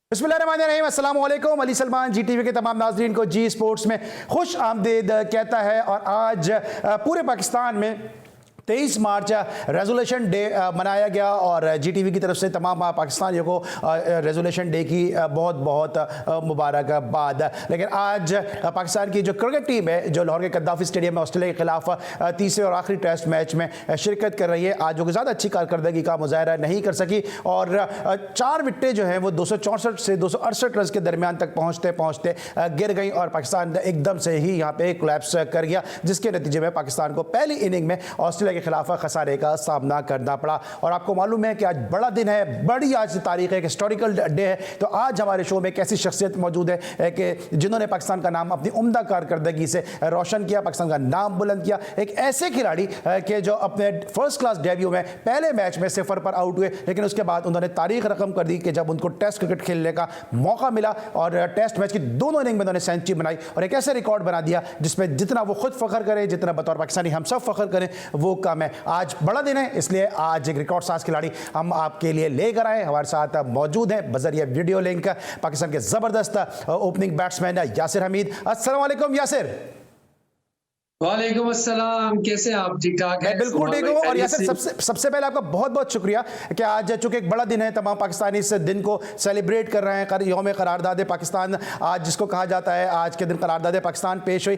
बिस्मिल्लाहिर्रहमानिर्रहीम, अस्सलाम वालेकुम। अली सलमान जी टीवी के तमाम नाजरीन को जी स्पोर्ट्स में खुश आमदीद कहता है। और आज पूरे पाकिस्तान में 23 मार्च रेजोल्यूशन डे मनाया गया और जी टीवी की तरफ से तमाम पाकिस्तानियों को रेजोल्यूशन डे की बहुत बहुत मुबारकबाद। लेकिन आज पाकिस्तान की जो क्रिकेट टीम है जो लाहौर के कद्दाफी स्टेडियम में ऑस्ट्रेलिया के खिलाफ तीसरे और आखिरी टेस्ट मैच में शिरकत कर रही है, आज जो कि ज़्यादा अच्छी कारकर्दगी का मुजाहरा नहीं कर सकी और 4 विकेटें जो हैं वो 264 से 268 रन के दरमियान तक पहुँचते पहुँचते गिर गई और पाकिस्तान एकदम से ही यहाँ पे कोलैप्स कर गया, जिसके नतीजे में पाकिस्तान को पहली इनिंग में ऑस्ट्रेलिया के खिलाफ खसारे का सामना करना पड़ा। और आपको मालूम है कि आज बड़ा दिन है, बड़ी आज तारीख है, एक हिस्टोरिकल डे है। तो आज हमारे शो में एक ऐसी शख्सियत मौजूद है कि जिन्होंने पाकिस्तान का नाम अपनी उम्दा कारकर्दगी से रोशन किया, पाकिस्तान का नाम बुलंद किया। एक ऐसे खिलाड़ी कि जो अपने फर्स्ट क्लास डेब्यू में पहले मैच में 0 पर आउट हुए, लेकिन उसके बाद उन्होंने तारीख रकम कर दी कि जब उनको टेस्ट क्रिकेट खेलने का मौका मिला और टेस्ट मैच की दोनों इनिंग में उन्होंने सेंचुरी बनाई और एक ऐसे रिकॉर्ड बना दिया जिसमें जितना वो खुद फख्र करें, जितना बतौर पाकिस्तानी हम सब फख्र करें, वो कम है। आज बड़ा दिन है, इसलिए आज एक रिकॉर्ड साज खिलाड़ी हम आपके लिए लेकर आए। हमारे साथ मौजूद हैं बजरिया वीडियो लिंक पाकिस्तान के जबरदस्त ओपनिंग बैट्समैन यासिर हमीद। अस्सलाम वालेकुम यासिर। वालेकुम अस्सलाम, कैसे आप? ठीक ठाक है? बिल्कुल ठीक हूँ। और यासिर सबसे पहले आपका बहुत बहुत शुक्रिया कि आज चूंकि एक बड़ा दिन है, तमाम पाकिस्तानी इस दिन को सेलिब्रेट कर रहे हैं। यौम करारदाद पाकिस्तान आज जिसको कहा जाता है, आज के दिन करारदाद पाकिस्तान पेश हुई।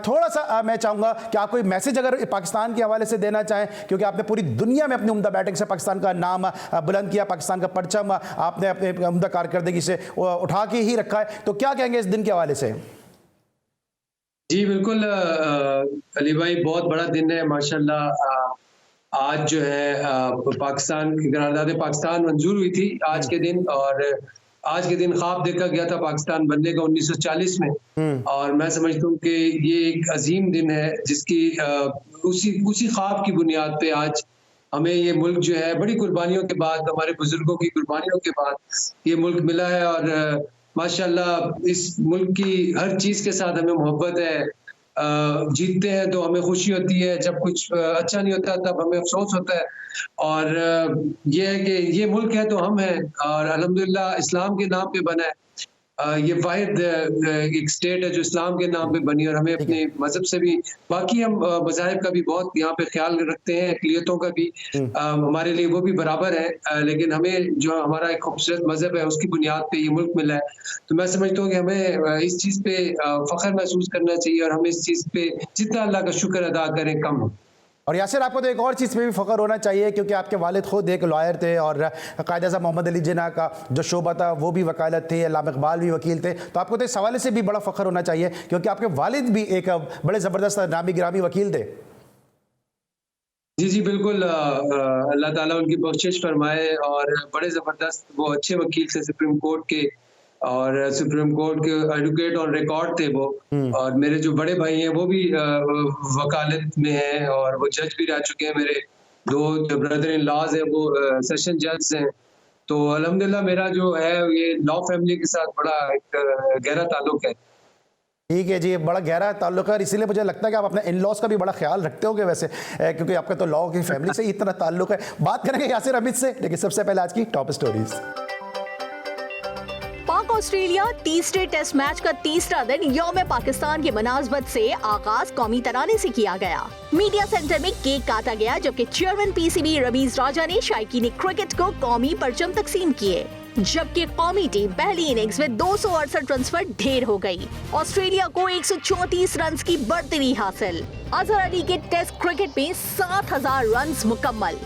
थोड़ा सा मैं चाहूँगा कि आप कोई मैसेज अगर पाकिस्तान के हवाले से देना चाहें, क्योंकि आपने पूरी दुनिया में अपनी उम्दा बैटिंग से पाकिस्तान का नाम बुलंद किया, पाकिस्तान का परचम आपने अपने उम्दा कारकर्दगी से उठा के ही रखा है, तो क्या कहेंगे इस दिन के हवाले से? जी बिल्कुल अली भाई, बहुत बड़ा दिन है माशाल्लाह। आज जो है पाकिस्तान की करारदाद पाकिस्तान मंजूर हुई थी आज के दिन, और आज के दिन ख्वाब देखा गया था पाकिस्तान बनने का 1940 में। और मैं समझता हूँ कि ये एक अजीम दिन है जिसकी उसी ख्वाब की बुनियाद पे आज हमें ये मुल्क जो है बड़ी कुर्बानियों के बाद, हमारे बुजुर्गों की कुर्बानियों के बाद ये मुल्क मिला है। और माशाल्लाह इस मुल्क की हर चीज़ के साथ हमें मोहब्बत है। जीतते हैं तो हमें खुशी होती है, जब कुछ अच्छा नहीं होता तब हमें अफसोस होता है। और ये है कि ये मुल्क है तो हम हैं, और अल्हम्दुलिल्लाह इस्लाम के नाम पे बना है। ये वाहिद एक स्टेट है जो इस्लाम के नाम पे बनी, और हमें अपने मजहब से भी, बाकी हम मज़ाहिब का भी बहुत यहाँ पे ख्याल रखते हैं, अक़लियतों का भी हमारे लिए वो भी बराबर है। लेकिन हमें जो हमारा एक खूबसूरत मजहब है उसकी बुनियाद पे ये मुल्क मिला है। तो मैं समझता हूँ कि हमें इस चीज़ पे फ़ख्र महसूस करना चाहिए, और हमें इस चीज़ पे जितना अल्लाह का शुक्र अदा करें कम हो। और यासिर, आपको तो एक और चीज़ पे भी फ़ख्र होना चाहिए, क्योंकि आपके वालिद खुद एक लॉयर थे और कायदा मोहम्मद अली जिन्ना का जो शोबा था वो भी वकालत थी, अल्लामा इकबाल भी वकील थे। तो आपको तो इस हवाले से भी बड़ा फ़ख्र होना चाहिए, क्योंकि आपके वालिद भी एक बड़े ज़बरदस्त नामी गिरामी वकील थे। जी जी बिल्कुल, अल्लाह ताला उनकी बख्शिश फरमाए, और बड़े ज़बरदस्त वो अच्छे वकील थे, सुप्रीम कोर्ट के, और सुप्रीम कोर्ट के एडवोकेट ऑन रिकॉर्ड थे वो। और मेरे जो बड़े भाई हैं वो भी वकालत में हैं, और वो जज भी रह चुके हैं। मेरे 2 जो ब्रदर इन लॉज हैं वो सेशन जज हैं। तो अल्हम्दुलिल्लाह मेरा जो है ये लॉ फैमिली के साथ बड़ा एक गहरा ताल्लुक है। ठीक है जी, बड़ा गहरा ताल्लुक है, इसीलिए मुझे लगता है कि आप अपने इन लॉज का भी बड़ा ख्याल रखते होगे वैसे, क्योंकि आपका तो लॉ की फैमिली से ही इतना ताल्लुक है। बात करेंगे यासिर हमीद से, लेकिन सबसे पहले आज की टॉप स्टोरीज। पाक ऑस्ट्रेलिया तीसरे टेस्ट मैच का तीसरा दिन यौम पाकिस्तान की मुनासबत से आगाज कौमी तराने से किया गया। मीडिया सेंटर में केक काटा गया, जबकि चेयरमैन पीसीबी रमीज राजा ने शायकीन क्रिकेट को कौमी परचम तकसीम किए। जबकि कौमी टीम पहली इनिंग्स में 268 रन पर ढेर हो गई। ऑस्ट्रेलिया को 134 रन की बढ़तरी हासिल। अजहर अली के टेस्ट क्रिकेट में 7000 रन मुकम्मल।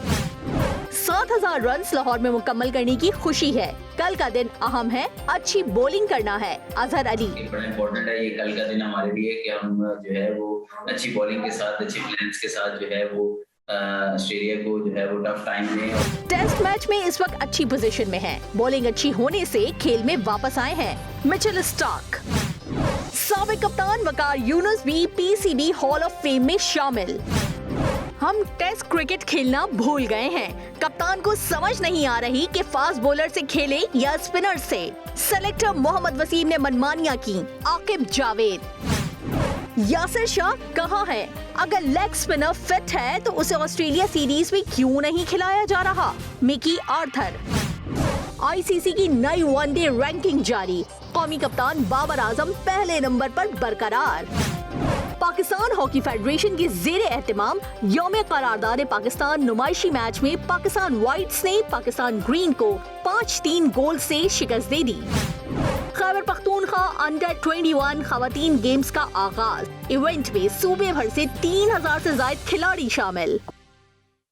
7000 रन लाहौर में मुकम्मल करने की खुशी है। कल का दिन अहम है, अच्छी बॉलिंग करना है। अजहर अली बड़ा इम्पोर्टेंट है ये कल का दिन हमारे लिए, कि हम जो है वो अच्छी बॉलिंग के साथ, अच्छी प्लान्स के साथ जो है वो ऑस्ट्रेलिया को जो है वो टफ टाइम में। टेस्ट मैच में इस वक्त अच्छी पोजीशन में है। बॉलिंग अच्छी होने से खेल में वापस आए हैं मिचेल स्टार्क। साबिक कप्तान वकार यूनुस भी पीसीबी हॉल ऑफ फेम में शामिल। हम टेस्ट क्रिकेट खेलना भूल गए हैं। कप्तान को समझ नहीं आ रही कि फास्ट बॉलर से खेले या स्पिनर से। सेलेक्टर मोहम्मद वसीम ने मनमानियां की। आकिब जावेद। यासिर शाह कहाँ है? अगर लेग स्पिनर फिट है तो उसे ऑस्ट्रेलिया सीरीज में क्यों नहीं खिलाया जा रहा? Mickey Arthur. आईसीसी की नई वनडे रैंकिंग जारी, कौमी कप्तान बाबर आजम पहले नंबर पर बरकरार। पाकिस्तान हॉकी फेडरेशन के ज़ेरे एहतिमाम यौम करारदाद पाकिस्तान नुमाइशी मैच में पाकिस्तान व्हाइट्स ने पाकिस्तान ग्रीन को 5-3 गोल से शिकस्त दे दी। खैबर पख्तूनख्वा अंडर 21 खवातीन गेम्स का आगाज, इवेंट में सूबे भर से 3000 से ज्यादा खिलाड़ी शामिल।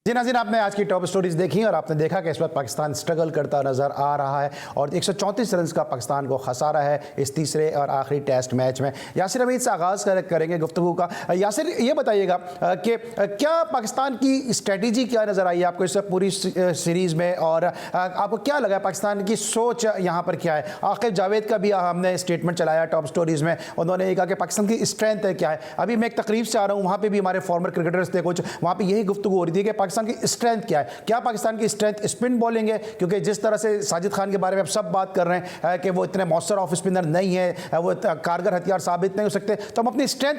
जी नाज़रीन, आपने आज की टॉप स्टोरीज देखी और आपने देखा कि इस वक्त पाकिस्तान स्ट्रगल करता नज़र आ रहा है और 134 रन का पाकिस्तान को खसारा है इस तीसरे और आखिरी टेस्ट मैच में। यासिर हमीद से आगाज़ करेंगे गुफ्तगू का। यासिर, ये बताइएगा कि क्या पाकिस्तान की स्ट्रेटजी क्या नज़र आई आपको इस पूरी सीरीज़ में, और आपको क्या लगा पाकिस्तान की सोच यहाँ पर क्या है? आकिब जावेद का भी हमने स्टेटमेंट चलाया टॉप स्टोरीज़ में, उन्होंने ये कहा कि पाकिस्तान की स्ट्रेंथ क्या है। अभी मैं एक तकरीब से आ रहा हूँ, वहाँ पर भी हमारे फॉर्मर क्रिकेटर्स थे कुछ, वहाँ पर यही गुफ्तगू हो रही थी कि पाकिस्तान की स्ट्रेंथ क्या है। क्या पाकिस्तान की स्ट्रेंथ स्पिन बॉलिंग है? क्योंकि जिस तरह से साजिद खान के बारे में अब सब बात कर रहे हैं कि वो इतने मौसर ऑफ स्पिनर नहीं है, वो कारगर हथियार साबित नहीं हो सकते, तो हम अपनी स्ट्रेंथ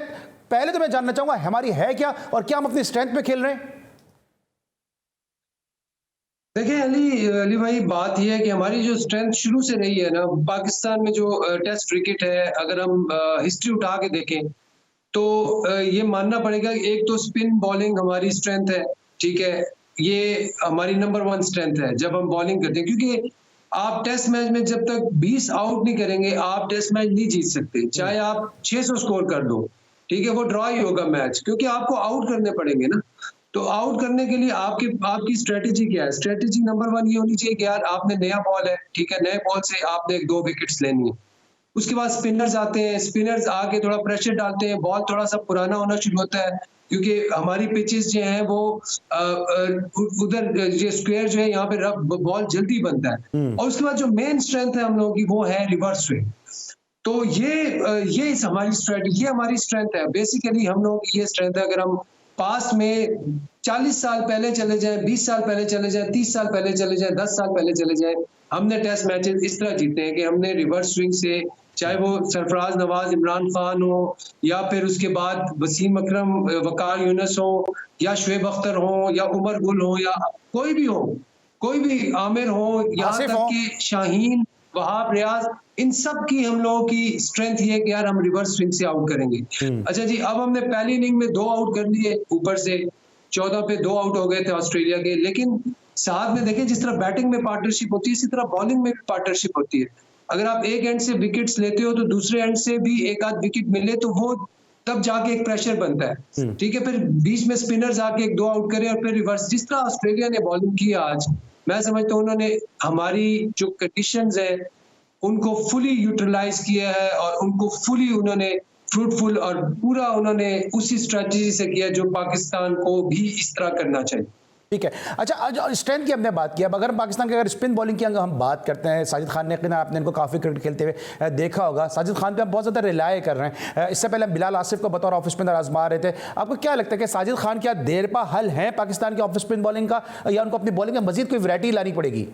पहले तो मैं जानना चाहूंगा हमारी है क्या, और क्या हम अपनी स्ट्रेंथ पे खेल रहे हैं? देखिए अली भाई, बात यह है कि हमारी जो स्ट्रेंथ शुरू से रही है ना पाकिस्तान में, जो टेस्ट क्रिकेट है, अगर हम हिस्ट्री उठा के देखें तो ये मानना पड़ेगा कि एक तो स्पिन बॉलिंग हमारी स्ट्रेंथ है, ठीक है, ये हमारी नंबर 1 स्ट्रेंथ है जब हम बॉलिंग करते हैं, क्योंकि आप टेस्ट मैच में जब तक 20 आउट नहीं करेंगे आप टेस्ट मैच नहीं जीत सकते, चाहे आप 600 स्कोर कर दो, ठीक है, वो ड्रॉ ही होगा मैच, क्योंकि आपको आउट करने पड़ेंगे ना। तो आउट करने के लिए आपकी स्ट्रेटेजी क्या है? स्ट्रेटेजी नंबर 1 ये होनी चाहिए कि यार आपने नया बॉल है, ठीक है, नए बॉल से आपने 1-2 विकेट्स लेनी है। उसके बाद स्पिनर्स आते हैं, स्पिनर्स आके थोड़ा प्रेशर डालते हैं, बॉल थोड़ा सा पुराना होना शुरू होता है, क्योंकि हमारी पिचेस जो हैं वो उधर ये स्क्वायर जो है यहाँ पे बॉल जल्दी बनता है। और उसके बाद जो मेन स्ट्रेंथ है हम लोगों की वो है रिवर्स स्विंग। तो ये हमारी स्ट्रेटजी, ये हमारी स्ट्रेंथ है बेसिकली। हम लोगों की ये स्ट्रेंथ है। अगर हम पास में 40 साल पहले चले जाएं, 20 साल पहले चले जाएं, 30 साल पहले चले जाएं, 10 साल पहले चले जाएं, हमने टेस्ट मैचेस इस तरह जीते हैं कि हमने रिवर्स स्विंग से, चाहे वो सरफराज नवाज, इमरान खान हो, या फिर उसके बाद वसीम अकरम, वकार यूनुस हो, या शुएब अख्तर हो, या उमर गुल हो, या कोई भी हो, कोई भी आमिर हो, यहाँ तक कि शाहीन, वहाब रियाज, इन सब की हम लोगों की स्ट्रेंथ ये है कि यार हम रिवर्स स्विंग से आउट करेंगे। अच्छा जी, अब हमने पहली इनिंग में 2 आउट कर लिए, ऊपर से 14 पे 2 आउट हो गए थे ऑस्ट्रेलिया के, लेकिन साथ में देखें जिस तरह बैटिंग में पार्टनरशिप होती है इसी तरह बॉलिंग में भी पार्टनरशिप होती है। अगर आप एक एंड से विकेट्स लेते हो तो दूसरे एंड से भी एक आध विकेट मिले तो वो तब जाके एक प्रेशर बनता है, ठीक है। फिर बीच में स्पिनर्स आके 1-2 आउट करें और फिर रिवर्स। जिस तरह ऑस्ट्रेलिया ने बॉलिंग की आज, मैं समझता हूँ उन्होंने हमारी जो कंडीशंस है उनको फुली यूटिलाइज किया है और उनको फुली उन्होंने फ्रूटफुल और पूरा उन्होंने उसी स्ट्रेटजी से किया जो पाकिस्तान को भी इस तरह करना चाहिए। ठीक है। अच्छा, स्ट्रेंथ की हमने बात की, अब अगर पाकिस्तान की अगर स्पिन बॉलिंग की हम बात करते हैं, साजिद खान ने आपने इनको काफ़ी क्रिकेट खेलते हुए देखा होगा, साजिद खान पे हम बहुत ज़्यादा रिलाय कर रहे हैं। इससे पहले बिलाल आसिफ को बतौर ऑफ स्पिनर आजमा रहे थे। आपको क्या लगता है कि साजिद खान क्या देरपा हल है पाकिस्तान की ऑफ स्पिन बॉलिंग का, या उनको अपनी बॉलिंग में मजीद कोई वैरायटी लानी पड़ेगी?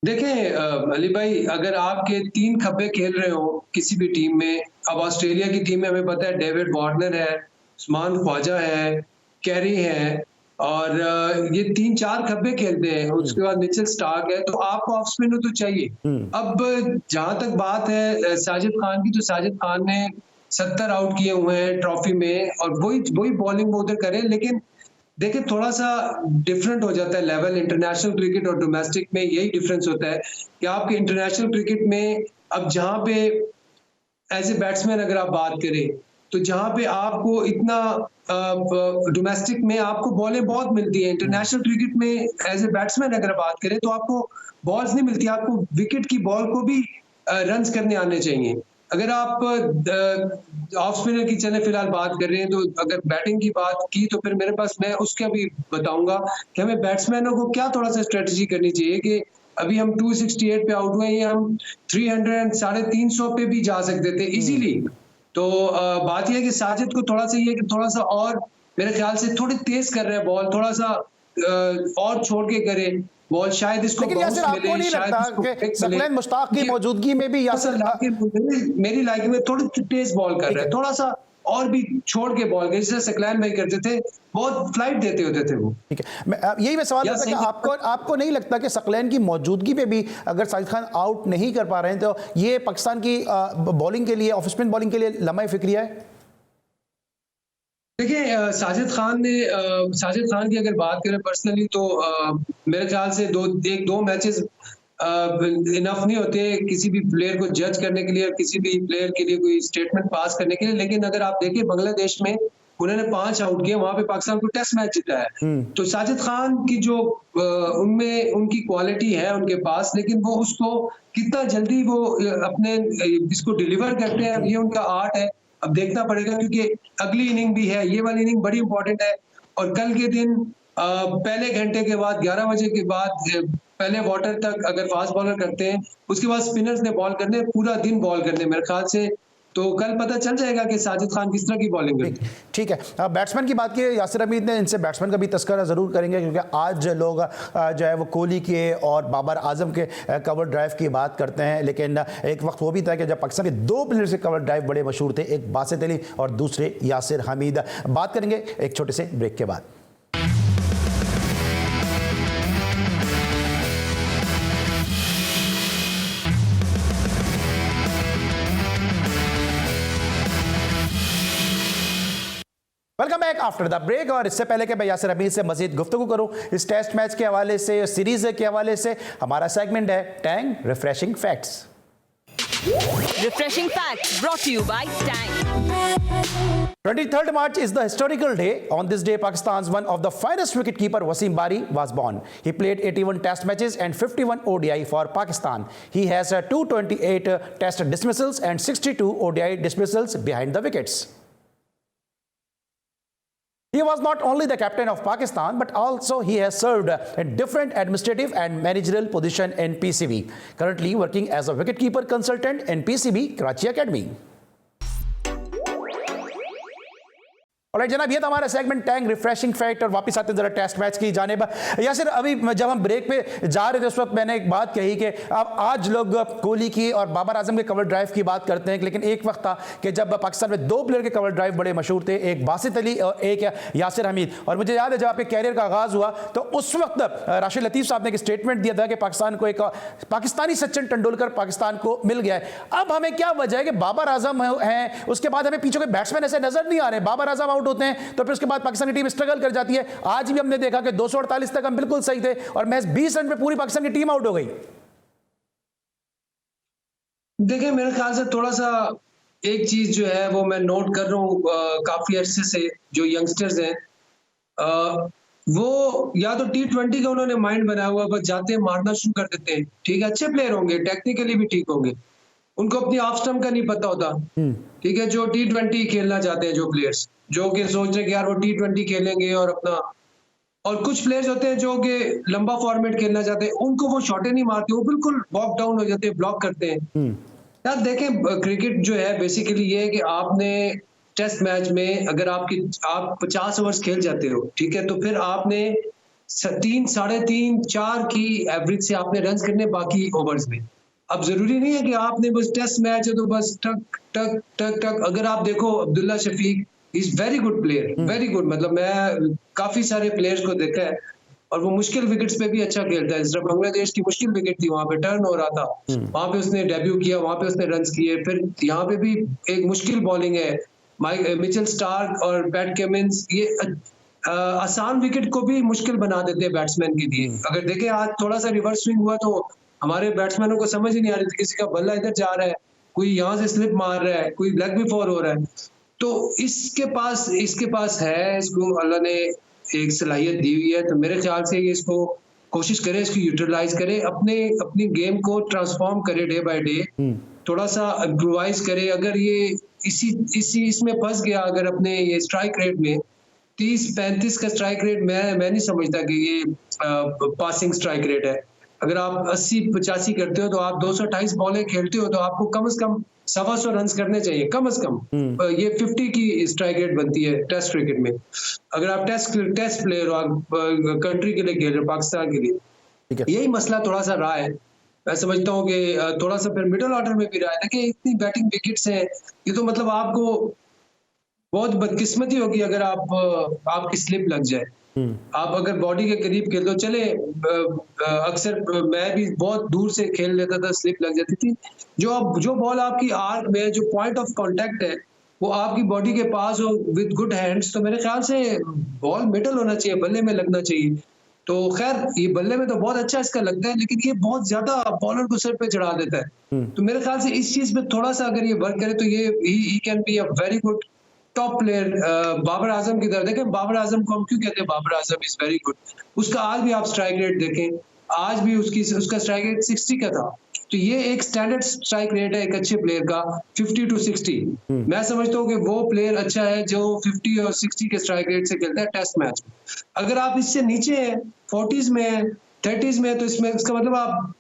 देखें अली भाई, अगर आपके 3 खब्बे खेल रहे हो किसी भी टीम में, अब ऑस्ट्रेलिया की टीम में हमें पता है डेविड वार्नर है, उस्मान ख्वाजा है, कैरी है, और ये 3-4 खब्बे खेलते हैं। उसके बाद मिचेल स्टार्क है, तो आपको ऑफ स्पिनर तो चाहिए। अब जहां तक बात है साजिद खान की, तो साजिद खान ने 70 आउट किए हुए हैं ट्रॉफी में, और वही बॉलिंग वो उधर करें। लेकिन देखिए थोड़ा सा डिफरेंट हो जाता है लेवल इंटरनेशनल क्रिकेट और डोमेस्टिक में। यही डिफरेंस होता है कि आपके इंटरनेशनल क्रिकेट में अब जहां पे एज ए बैट्समैन अगर आप बात करें तो जहां पे आपको इतना डोमेस्टिक में आपको बॉलें बहुत मिलती है, इंटरनेशनल क्रिकेट में एज ए बैट्समैन अगर बात करें तो आपको बॉल्स नहीं मिलती, आपको विकेट की बॉल को भी रन्स करने आने चाहिए। अगर आप ऑफ स्पिनर की चले फिलहाल बात कर रहे हैं, तो अगर बैटिंग की बात की तो फिर मेरे पास, मैं उसका भी बताऊंगा कि हमें बैट्समैनों को क्या थोड़ा सा स्ट्रेटजी करनी चाहिए कि अभी हम 268 पे आउट हुए, ये हम 300 350 पे भी जा सकते थे इजीली। तो बात यह है कि साजिद को थोड़ा सा ये कि थोड़ा सा और मेरे ख्याल से थोड़ी तेज कर रहे हैं बॉल, थोड़ा सा और छोड़ के करे बॉल, शायद इसको यासिर आपको नहीं लगता कि सकलैन मुश्ताक की मौजूदगी में भी यासिर मेरी लाइक में थोड़ी तेज बॉल कर रहे हैं, थोड़ा सा और भी छोड़ के बॉल जैसे सकलैन भाई करते थे, बहुत फ्लाइट देते होते थे वो। ठीक है, यही मैं सवाल करता कि आपको नहीं लगता कि सकलैन की मौजूदगी पे भी अगर साजिद खान आउट नहीं कर पा रहे हैं तो ये पाकिस्तान की बॉलिंग के लिए, ऑफ स्पिन बॉलिंग के लिए लम्हा फिक्रिया है? देखिए साजिद खान की अगर बात करें पर्सनली तो मेरे ख्याल से दो मैचेस इनफ नहीं होते किसी भी प्लेयर को जज करने के लिए और किसी भी प्लेयर के लिए कोई स्टेटमेंट पास करने के लिए। लेकिन अगर आप देखिए बांग्लादेश में उन्होंने 5 आउट किए, वहां पे पाकिस्तान को टेस्ट मैच जिताया है। तो साजिद खान की जो उनमें उनकी क्वालिटी है उनके पास, लेकिन वो उसको कितना जल्दी वो अपने इसको डिलीवर करते हैं, ये उनका आर्ट है। अब देखना पड़ेगा क्योंकि अगली इनिंग भी है, ये वाली इनिंग बड़ी इंपॉर्टेंट है। और कल के दिन पहले घंटे के बाद 11 बजे के बाद पहले वाटर तक अगर फास्ट बॉलर करते हैं, उसके बाद स्पिनर्स ने बॉल करने, पूरा दिन बॉल करने मेरे ख्याल से, तो कल पता चल जाएगा कि साजिद खान किस तरह की बॉलिंग करते हैं। ठीक है, बैट्समैन की बात की यासिर हमीद ने, इनसे बैट्समैन का भी तस्करा ज़रूर करेंगे क्योंकि आज लोग जो है वो कोहली के और बाबर आजम के कवर ड्राइव की बात करते हैं, लेकिन एक वक्त वो भी था कि जब पाकिस्तान के 2 प्लेयर्स के कवर ड्राइव बड़े मशहूर थे, एक बासित अली और दूसरे यासिर हमीद। बात करेंगे एक छोटे से ब्रेक के बाद। Welcome back after the break. और इससे पहले कि मैं यासिर हमीद से मजीद गुफ्तगू करूं इस टेस्ट मैच के हवाले से, सीरीज के हवाले से, हमारा सेगमेंट है Tang refreshing facts. Refreshing facts brought to you by Tang. 23rd March is the historical day. On this day, Pakistan's one of the finest wicketkeeper Wasim Bari was born. He played 81 test matches and 51 ODI for Pakistan. He has 228 test dismissals and 62 ODI dismissals behind the wickets. He was not only the captain of Pakistan, but also he has served in different administrative and managerial positions in PCB, currently working as a wicketkeeper consultant in PCB Karachi Academy. Alright जनाब, ये था हमारा segment Tang refreshing fact. और वापस आते हैं जरा test match की जानिब। यासिर, अभी जब हम ब्रेक पे जा रहे थे उस वक्त मैंने एक बात कही कि अब आज लोग कोहली की और बाबर आजम के कवर ड्राइव की बात करते हैं, लेकिन एक वक्त था कि जब पाकिस्तान में 2 प्लेयर के कवर ड्राइव बड़े मशहूर थे, एक बासित अली और एक यासिर हमीद। और मुझे याद है जब आपके कैरियर का आगाज हुआ तो उस वक्त राशिद लतीफ़ साहब ने एक स्टेटमेंट दिया था कि पाकिस्तान को एक पाकिस्तानी सचिन तेंदुलकर पाकिस्तान को मिल गया है। अब हमें क्या वजह है कि बाबर आजम हैं, उसके बाद हमें पीछे कोई बैट्समैन ऐसे नजर नहीं आ रहे। बाबर आजम होते हैं तो फिर उसके बाद पाकिस्तान की टीम स्ट्रगल कर जाती है। आज भी हमने देखा कि 248 तक हम बिल्कुल सही थे और मैच 20 रन पे पूरी पाकिस्तान की टीम आउट हो गई। देखिए मेरे ख्याल से थोड़ा सा एक चीज जो है वो मैं नोट कर रहा हूँ काफी अरसे से, जो यंगस्टर्स हैं वो या तो T20 का उन्होंने माइंड बनाया हुआ, बस जाते हैं मारना शुरू कर देते हैं। ठीक है, अच्छे प्लेयर होंगे, टेक्निकली भी ठीक होंगे, उनको अपनी ऑफ स्टंप का नहीं पता होता। ठीक है, जो T20 खेलना चाहते हैं, जो प्लेयर्स जो कि सोच रहे हैं कि यार वो T20 खेलेंगे और अपना, और कुछ प्लेयर्स होते हैं जो कि लंबा फॉर्मेट खेलना चाहते हैं, उनको वो शॉटें नहीं मारते, वो बिल्कुल बॉक डाउन हो जाते हैं, ब्लॉक करते हैं। यार देखें, क्रिकेट जो है बेसिकली ये है कि आपने टेस्ट मैच में अगर आप 50 ओवर्स खेल जाते हो, ठीक है, तो फिर आपने 3, 3.5, 4 की एवरेज से आपने रन करने बाकी ओवर्स में। अब जरूरी नहीं है कि आपने बस टेस्ट मैच है तो बस टक टक टक टक। अगर आप देखो Abdullah Shafique is very good player, very good, मतलब मैं काफी सारे प्लेयर्स को देखा है और वो मुश्किल विकेट्स पे भी अच्छा खेलता है। जब बांग्लादेश की मुश्किल विकेट थी, वहां पे टर्न हो रहा था, वहां पे उसने डेब्यू किया, वहां पे उसने रन्स किए। फिर यहाँ पे भी एक मुश्किल बॉलिंग है, मिचेल स्टार्क और पैट कमिंस, ये आसान विकेट को भी मुश्किल बना देते हैं बैट्समैन के लिए। अगर देखें आज थोड़ा सा रिवर्स स्विंग हुआ तो हमारे बैट्समैनों को समझ ही नहीं आ रही थी, किसी का बल्ला इधर जा रहा है, कोई यहाँ से स्लिप मार रहा है, कोई लेग भी फॉर हो रहा है। तो इसके पास है, इसको अल्लाह ने एक सलाहियत दी हुई है, तो मेरे ख्याल से ये इसको कोशिश करे, इसको यूटिलाइज करे, अपनी गेम को ट्रांसफॉर्म करे डे बाय डे, थोड़ा सा इम्प्रोवाइज करे। अगर ये इसमें फंस गया, अगर अपने ये स्ट्राइक रेट में 30-35 का स्ट्राइक रेट, मैं नहीं समझता कि ये पासिंग स्ट्राइक रेट है। अगर आप 80-85 करते हो तो आप 228 बॉलें खेलते हो तो आपको कम से कम 125 रन करने चाहिए, कम से कम। ये 50 की स्ट्राइक रेट बनती है टेस्ट क्रिकेट में। अगर आप टेस्ट प्लेयर हो, कंट्री के लिए खेल रहे हो, पाकिस्तान के लिए, यही मसला थोड़ा सा रहा है। मैं समझता हूँ कि थोड़ा सा फिर मिडिल ऑर्डर में भी रहा है। देखिए इतनी बैटिंग विकेट्स हैं, ये तो मतलब आपको बहुत बदकिस्मती होगी अगर आपकी स्लिप लग जाए। आप अगर बॉडी के करीब खेल तो चले, अक्सर मैं भी बहुत दूर से खेल लेता था, स्लिप लग जाती थी। जो बॉल आपकी आर्क में जो पॉइंट ऑफ कांटेक्ट है वो आपकी बॉडी के पास हो विद गुड हैंड्स, तो मेरे ख्याल से बॉल मिडल होना चाहिए, बल्ले में लगना चाहिए। तो खैर ये बल्ले में तो बहुत अच्छा इसका लगता है, लेकिन ये बहुत ज्यादा बॉलर को सर पे चढ़ा देता है। तो मेरे ख्याल से इस चीज पे थोड़ा सा अगर ये वर्क करे तो ये ही can be a very good top player. Babar Azam की तरह देखें, बाबर आजम को हम क्यों कहते हैं Babar Azam is very good, उसका आज भी आप स्ट्राइक रेट देखें, आज भी उसका स्ट्राइक रेट 60 का था। तो ये एक स्टैंडर्ड स्ट्राइक रेट है एक अच्छे प्लेयर का, 50 to 60। मैं समझता हूँ कि वो प्लेयर अच्छा है जो 50 और 60 के स्ट्राइक रेट से खेलता है टेस्ट मैच में। अगर आप इससे नीचे हैं, 40s में 30s में, तो इसमें इसका मतलब आप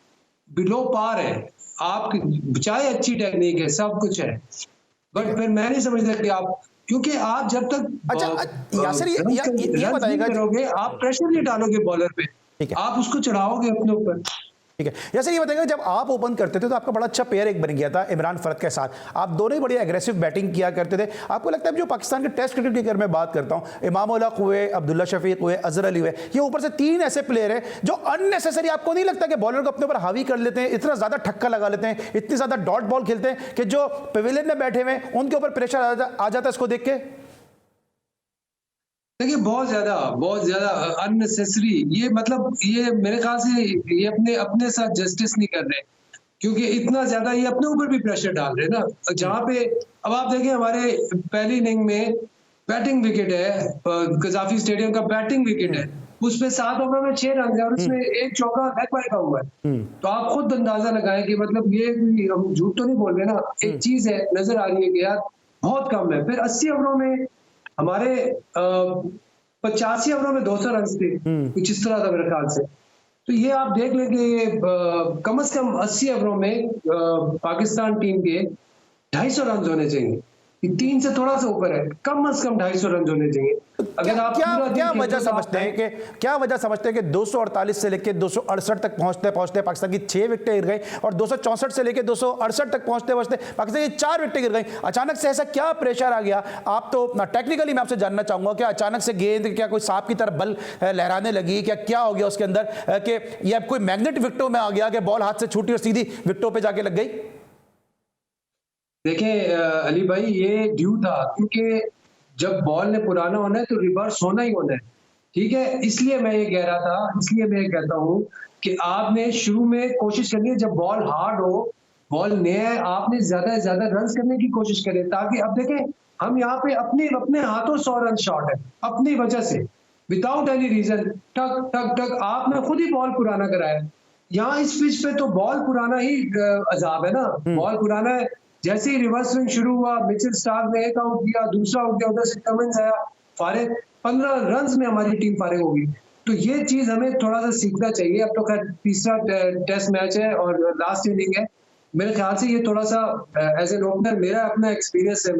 बिलो पार है। आप चाहे अच्छी टेक्निक है, सब कुछ है, बट फिर मैं नहीं समझता कि आप, क्योंकि आप जब तक अच्छा यासिर ये बताइएगा, करोगे आप प्रेशर नहीं डालोगे बॉलर पे, आप उसको चढ़ाओगे अपने ऊपर। ठीक है, जैसे ये बताएगा जब आप ओपन करते थे तो आपका बड़ा अच्छा पेयर एक बन गया था इमरान फरद के साथ, आप दोनों ही बड़ी एग्रेसिव बैटिंग किया करते थे। आपको लगता है जो पाकिस्तान के टेस्ट क्रिकेट की अगर मैं बात करता हूं, इमाम उल हक हुए, अब्दुल्ला शफीक हुए, अजहर अली हुए, ये ऊपर से 3 ऐसे प्लेयर हैं जो अननेसेसरी, आपको नहीं लगता कि बॉलर को अपने ऊपर हावी कर लेते हैं, इतना ज्यादा ठक्का लगा लेते हैं, इतनी ज्यादा डॉट बॉल खेलते हैं कि जो पवेलियन में बैठे हुए हैं उनके ऊपर प्रेशर आ जाता है इसको देख के? देखिए बहुत ज्यादा अननेसेसरी, ये मतलब ये मेरे ख्याल से ये अपने साथ जस्टिस नहीं कर रहे, क्योंकि इतना ज्यादा ये अपने ऊपर भी प्रेशर डाल रहे हैं ना। जहाँ पे अब आप देखें हमारे पहली इनिंग में बैटिंग विकेट है, कजाफी स्टेडियम का बैटिंग विकेट है, उसमें 7 ओवर में 6 रन है और उसमें एक चौका बैक बाय का हुआ है। तो आप खुद अंदाजा लगाएं कि मतलब ये हम झूठ तो नहीं बोल रहे ना, एक चीज है नजर आ रही है कि यार बहुत कम है। फिर 80 ओवरों में हमारे 85 ओवरों में 200 रन थे, कुछ इस तरह था मेरे ख्याल से। तो ये आप देख लें कि कम से कम 80 ओवरों में पाकिस्तान टीम के 250 रन होने चाहिए, 3 से थोड़ा सा ऊपर है, कम से कम 250 रन होने चाहिए। अगर आप क्या वजह समझते हैं कि 248 से लेकर 268 तक पहुंचते पाकिस्तान की 6 विकेटें गिर गई और 264 से लेकर 268 तक पहुंचते पाकिस्तान की 4 विकेटें गिर गई। अचानक से ऐसा क्या प्रेशर आ गया? आप तो टेक्निकली मैं आपसे जानना चाहूंगा कि अचानक से गेंद क्या कोई सांप की तरह बल लहराने लगी, क्या हो गया उसके अंदर कि यह कोई मैग्नेट विकेटों में आ गया कि बॉल हाथ से छूटी और सीधी विकेटों पे जाके लग गई? देखें अली भाई, ये ड्यू था, क्योंकि जब बॉल ने पुराना होना है तो रिवर्स होना ही होना है, ठीक है। इसलिए मैं ये कह रहा था, इसलिए मैं ये कहता हूँ कि आपने शुरू में कोशिश करनी है, जब बॉल हार्ड हो, बॉल नया है, आपने ज्यादा से ज्यादा रन करने की कोशिश करें, ताकि अब देखें हम यहाँ पे अपने हाथों 100 रन शॉट है अपनी वजह से, विदाउट एनी रीजन, टक टक टक आपने खुद ही बॉल पुराना कराया। यहाँ इस पिच पे तो बॉल पुराना ही अजाब है ना, बॉल पुराना है। जैसे ही रिवर्स स्विंग शुरू हुआ, मिचेल स्टार्क ने एक आउट किया, दूसरा आउट किया, उधर से कमिंस आया, फारिग, 15 रन में हमारी टीम फारिग होगी। तो ये चीज हमें थोड़ा सा सीखना चाहिए। अब तो खैर तीसरा टेस्ट मैच है और लास्ट इनिंग है, मेरे ख्याल से ये थोड़ा सा एज एन ओपनर मेरा अपना एक्सपीरियंस है,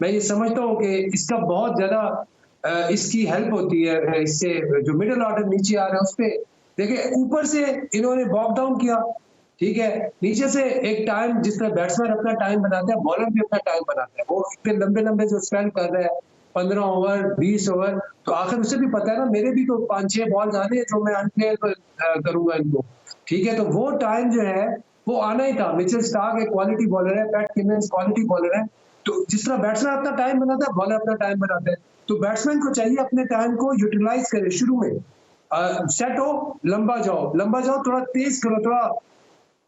मैं ये समझता हूँ कि इसका बहुत ज्यादा इसकी हेल्प होती है, इससे जो मिडिल ऑर्डर नीचे आ रहा है उस पर देखिए, ऊपर से इन्होंने बॉक डाउन किया, ठीक है, नीचे से एक टाइम जिस तरह बैट्समैन अपना टाइम बनाता है, बॉलर भी अपना टाइम बनाता है, वो इतने लंबे जो स्पेंड कर रहा है 15 ओवर 20 ओवर, तो आखिर उसे भी पता है ना, मेरे भी तो 5-6 बॉल आने हैं जो मैं अनप्लेयर करूंगा इनको, ठीक है। तो वो टाइम जो है वो आना ही था। मिचेल स्टार्क एक क्वालिटी बॉलर है, पैट कमिंस क्वालिटी बॉलर है, तो जिस तरह बैट्समैन अपना टाइम बनाता है, बॉलर अपना टाइम बनाता है, तो बैट्समैन को चाहिए अपने टाइम को यूटिलाइज करे, शुरू में सेट हो, लंबा जाओ, थोड़ा तेज करो, थोड़ा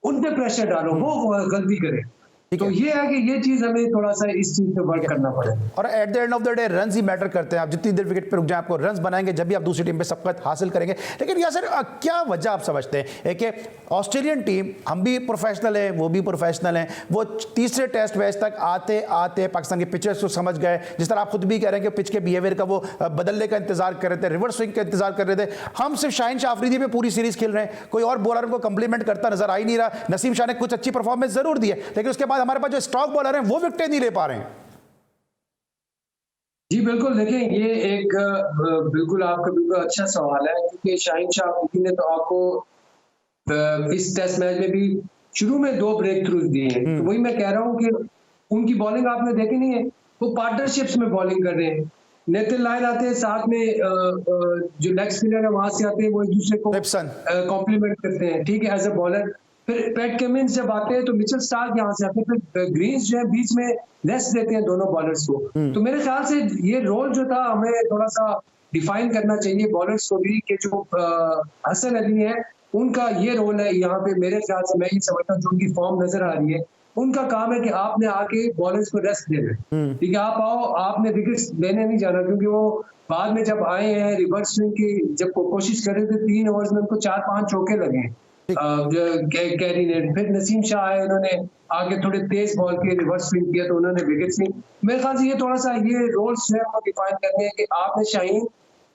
उन पे प्रेशर डालो, वो गलती करे। तो ये है कि ये चीज हमें थोड़ा सा इस चीज पे वर्क करना पड़ेगा। और at the end of the day runs he matter करते हैं। आप जितनी देर विकेट पे रुक जाए, आपको रन्स बनाएंगे जब भी आप दूसरी टीम पे सबकत हासिल करेंगे। लेकिन यार सर, क्या वजह आप समझते हैं कि ऑस्ट्रेलियन टीम, हम भी प्रोफेशनल हैं, वो भी प्रोफेशनल हैं, वो तीसरे टेस्ट मैच तक आते आते पाकिस्तान के पिचेस को समझ गए, जिस तरह आप खुद भी कह रहे हैं कि पिच के बिहेवियर का वो बदलने का इंतजार कर रहे थे, रिवर्स स्विंग का इंतजार कर रहे थे। हम सिर्फ शाहीन शाह अफरीदी पे पूरी सीरीज खेल रहे हैं, कोई और बॉलर को कंप्लीमेंट करता नजर आ ही नहीं रहा। नसीम शाह ने कुछ अच्छी परफॉर्मेंस जरूर दी है, लेकिन उसके बाद हमारे पास जो स्टॉक बॉलर हैं वो विकेट नहीं ले पा रहे हैं। जी बिल्कुल, देखें ये एक बिल्कुल आपका बिल्कुल अच्छा सवाल है, क्योंकि शाहीन शाह अफरीदी ने तो आपको इस टेस्ट मैच में भी शुरू में 2 ब्रेक थ्रूज दिए हैं। तो वही मैं कह रहा हूँ कि उनकी बॉलिंग आपने देखी नहीं है, वो पार्टनरशिप्स में बॉलिंग कर रहे हैं। नेथन लायन आते हैं साथ में, जो लेग स्पिनर है वहां से आते हैं, वो एक दूसरे को कॉम्प्लीमेंट करते हैं, ठीक है, एज ए बॉलर। फिर पैट कमिंस जब आते हैं तो मिचेल स्टार्क यहाँ से आते हैं, फिर ग्रीन्स जो है बीच में रेस्ट देते हैं दोनों बॉलर्स को। तो मेरे ख्याल से ये रोल जो था हमें थोड़ा सा डिफाइन करना चाहिए बॉलर्स को भी, कि जो हसन अली है उनका ये रोल है यहाँ पे। मेरे ख्याल से मैं ये समझता हूँ जो उनकी फॉर्म नजर आ रही है, उनका काम है कि आपने आके बॉलर्स को रेस्ट देना, ठीक है। आप आओ, आपने विकेट्स लेने नहीं जाना, क्योंकि वो बाद में जब आए हैं रिवर्स स्विंग की जब कोशिश कर रहे थे 3 ओवर्स में उनको 4-5 चौके लगे कैरी ने। फिर नसीम शाह आए, उन्होंने आगे थोड़े तेज बॉल के रिवर्स स्विंग किया तो उन्होंने विकेट ली। मेरे ख्याल से ये थोड़ा सा ये रोल्स जो है डिफाइन करने हैं कि आपने शाहीन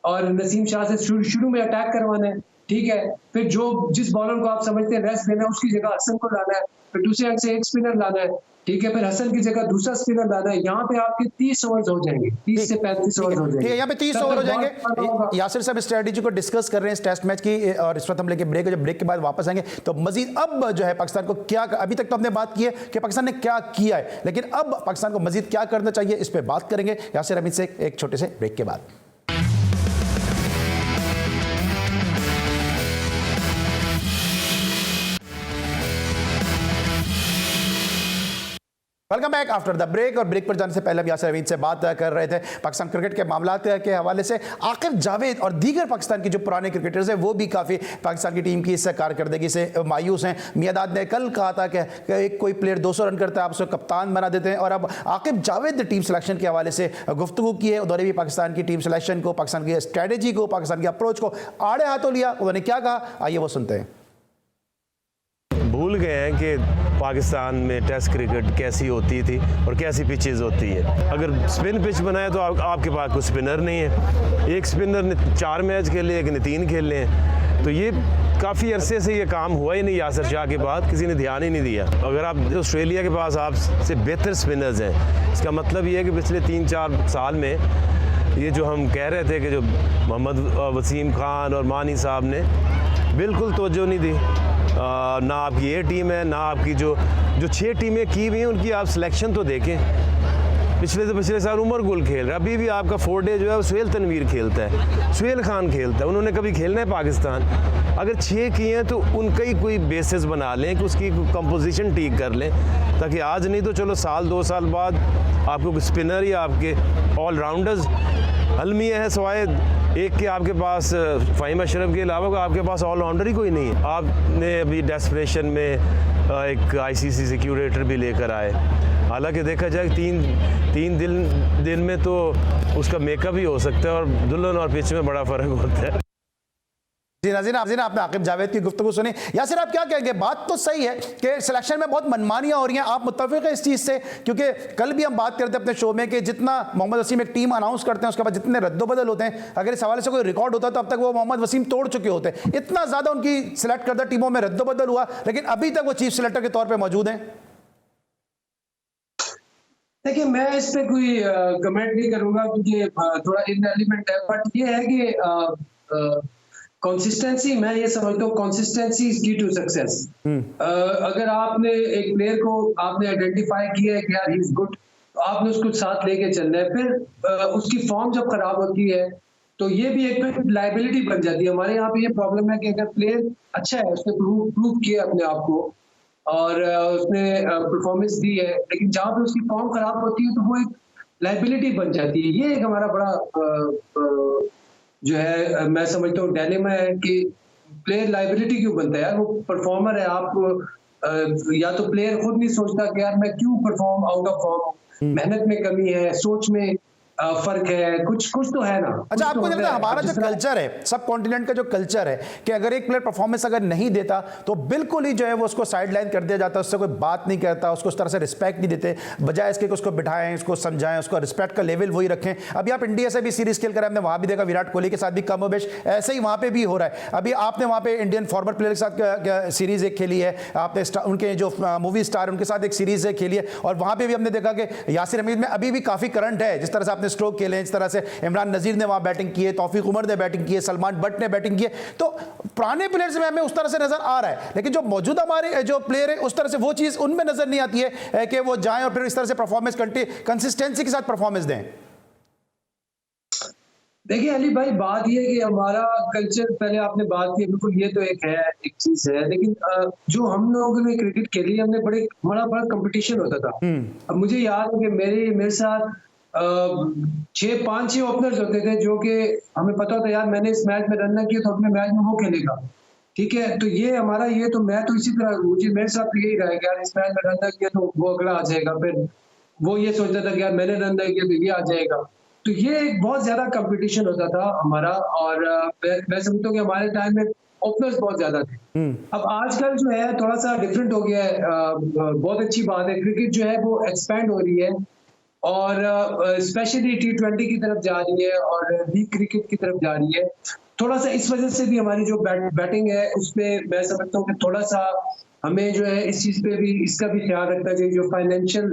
और नसीम शाह से शुरू में अटैक करवाना है, ठीक है। फिर जो जिस बॉलर को आप समझते हैं रेस्ट देना है उसकी जगह हसन को लाना है, फिर दूसरे एंड से एक स्पिनर लाना है, ठीक है। फिर हसन की जगह दूसरा स्पिनर लाना है। यहाँ पे आपके 30 ओवर्स हो जाएंगे, 30 से 35 ओवर्स हो जाएंगे। यहाँ पे 30 ओवर हो जाएंगे। यासिर साहब स्ट्रेटेजी को डिस्कस कर रहे हैं इस टेस्ट मैच की, और इस वक्त हम लेके ब्रेक, जब ब्रेक के बाद वापस आएंगे तो मजीद अब जो है पाकिस्तान को क्या, अभी तक तो हमने बात की है कि पाकिस्तान ने क्या किया है, लेकिन अब पाकिस्तान को मजीद क्या करना चाहिए इस पर बात करेंगे यासिर अमीद से एक छोटे से ब्रेक के बाद। Welcome back after the break. और ब्रेक पर जाने से पहले हम यासिर अमीद से बात कर रहे थे पाकिस्तान क्रिकेट के मामला के हवाले से। आकिब जावेद और दीगर पाकिस्तान के जो पुराने क्रिकेटर्स हैं वो भी काफ़ी पाकिस्तान की टीम की इस कारकर्दगी से मायूस हैं। मियादाद ने कल कहा था कि एक कोई प्लेयर 200 रन करता है आप उसको कप्तान बना देते हैं, और अब आकिब जावेद ने टीम सिलेक्शन के हवाले से गुफ्तगू की है। उन्होंने भी पाकिस्तान की टीम सिलेक्शन को, पाकिस्तान की स्ट्रैटेजी को, पाकिस्तान की अप्रोच को आड़े हाथों लिया। उन्होंने क्या कहा, आइए वो सुनते हैं। भूल गए हैं कि पाकिस्तान में टेस्ट क्रिकेट कैसी होती थी और कैसी पिचेस होती है। अगर स्पिन पिच बनाए तो आपके पास कोई स्पिनर नहीं है। एक स्पिनर ने 4 मैच खेले, एक ने 3 खेले हैं। तो ये काफ़ी अरसे से ये काम हुआ ही नहीं। यासिर शाह के बाद किसी ने ध्यान ही नहीं दिया। अगर आप ऑस्ट्रेलिया के पास आपसे बेहतर स्पिनर्स हैं, इसका मतलब ये है कि पिछले 3-4 साल में ये जो हम कह रहे थे कि जो मोहम्मद वसीम खान और मानी साहब ने बिल्कुल तवज्जो नहीं दी। ना आपकी ये टीम है, ना आपकी जो 6 टीमें की हुई हैं उनकी आप सिलेक्शन तो देखें। पिछले साल उमर गुल खेल रहा है, अभी भी आपका 4 डे जो है वो सुहेल तनवीर खेलता है, सुहेल खान खेलता है। उन्होंने कभी खेलना है पाकिस्तान? अगर 6 किए हैं तो उनका ही कोई बेसिस बना लें कि उसकी कंपोजिशन ठीक कर लें, ताकि आज नहीं तो चलो साल 2 साल बाद आपको स्पिनर या आपके ऑलराउंडर्स अलमिया है सवाए एक के आपके पास फ़हीम अशरफ के अलावा आपके पास ऑलराउंडर ही कोई नहीं है। आपने अभी डेस्परेशन में एक ICC से क्यूरेटर भी लेकर आए। हालांकि देखा जाए 3 दिन में तो उसका मेकअप भी हो सकता है और दुल्हन और पिच में बड़ा फ़र्क होता है। जी नाज़रीन, आपने आकिब जावेद की गुफ्तगू सुनी। यासिर आप क्या कहेंगे? बात तो सही है कि सिलेक्शन में बहुत मनमानियां हो रही हैं, आप मुत्तफ़िक़ हैं इस चीज़ से? क्योंकि कल भी हम बात करते हैं अपने शो में कि जितना मोहम्मद वसीम एक टीम अनाउंस करते हैं उसके बाद जितने रद्दोबदल होते हैं, अगर इस हवाले से कोई रिकॉर्ड होता तो अब तक वो मोहम्मद वसीम तोड़ चुके होते। इतना ज़्यादा उनकी सिलेक्ट करदा टीमों में रद्दोबदल हुआ, लेकिन अभी तक वो चीफ सिलेक्टर के तौर पर मौजूद हैं। देखिए, मैं इस पर कोई कमेंट नहीं करूंगा क्योंकि थोड़ा इनएलिमेंट है, बट ये है कि कंसिस्टेंसी, मैं ये समझता हूँ कंसिस्टेंसी इज की टू सक्सेस। अगर आपने एक प्लेयर को आपने आइडेंटिफाई किया है कि यार ही इज गुड, तो आपने उसको साथ लेके चलना है। फिर उसकी फॉर्म जब खराब होती है तो ये भी एक लाइबिलिटी बन जाती है। हमारे यहाँ पे ये प्रॉब्लम है कि अगर प्लेयर अच्छा है, उसने प्रूव किया अपने आप को और उसने परफॉर्मेंस दी है, लेकिन जहाँ पे उसकी फॉर्म खराब होती है तो वो एक लाइबिलिटी बन जाती है। ये एक हमारा बड़ा जो है मैं समझता हूँ डायलेमा है कि प्लेयर लाइबिलिटी क्यों बनता है यार? वो परफॉर्मर है। आप या तो प्लेयर खुद नहीं सोचता कि यार मैं क्यों परफॉर्म आउट ऑफ फॉर्म, मेहनत में कमी है, सोच में फर्क है, कुछ तो है ना। अच्छा, आपको लगता है हमारा जो कल्चर है, सब कॉन्टिनेंट का जो कल्चर है कि अगर एक प्लेयर परफॉर्मेंस अगर नहीं देता तो बिल्कुल ही जो है वो उसको साइडलाइन कर दिया जाता है, उससे कोई बात नहीं करता, उसको उस तरह से रिस्पेक्ट नहीं देते, बजाय इसके उसको बिठाएं, उसको समझाएं, उसको रिस्पेक्ट का लेवल वही रखें। अभी आप इंडिया से भी सीरीज खेल कर हमने वहां भी देखा, विराट कोहली के साथ भी कमोबेश ऐसे ही वहां पे भी हो रहा है। अभी आपने वहां पे इंडियन फॉरमर प्लेयर के साथ सीरीज एक खेली है, आपने उनके जो मूवी स्टार उनके साथ एक सीरीज खेली है, और वहां पर भी हमने देखा कि यासिर हमीद में अभी भी काफी करंट है। जिस तरह से आपने ने स्ट्रोक खेले, इस तरह से इमरान नज़ीर ने वहाँ बैटिंग की है, तौफीक उमर ने बैटिंग की है, सलमान बट ने बैटिंग की है, तो पुराने प्लेयर्स में हमें उस तरह से नजर आ रहा है, लेकिन जो मौजूदा हमारे जो प्लेयर है उस तरह से वो चीज़ उनमें नजर नहीं आती है कि वो जाएं और फिर इस तरह से परफॉर्मेंस कंसिस्टेंसी के साथ परफॉर्मेंस दें। देखिए अली भाई, बात ये है कि हमारा कल्चर, पहले आपने बात की, बिल्कुल ये तो एक चीज है, लेकिन जो हम लोगों ने क्रिकेट खेली, हमने बड़ा कंपटीशन होता था। अब मुझे याद है कि मेरे साथ 5-6 ओपनर्स होते थे, जो कि हमें पता होता यार मैंने इस मैच में रन ना किया तो अपने मैच में वो खेलेगा, ठीक है। तो ये हमारा तो मैं तो इसी तरह, मुझे मेरे साथ तो यही रहा है कि यार इस मैच में रन ना किया तो वो अगला आ जाएगा, फिर वो ये सोचता था कि यार मैंने रन ना किया तो ये आ जाएगा। तो ये एक बहुत ज्यादा कंपटीशन होता था हमारा, और मैं समझता हूँ कि हमारे टाइम में ओपनर्स बहुत ज्यादा थे। अब आजकल जो है थोड़ा सा डिफरेंट हो गया है। बहुत अच्छी बात है, क्रिकेट जो है वो एक्सपैंड हो रही है और स्पेशली T20 की तरफ जा रही है और लीग क्रिकेट की तरफ जा रही है। थोड़ा सा इस वजह से भी हमारी जो बैटिंग है उसमें मैं समझता हूँ कि थोड़ा सा हमें जो है इस चीज पे भी, इसका भी ख्याल रखना चाहिए। जो फाइनेंशियल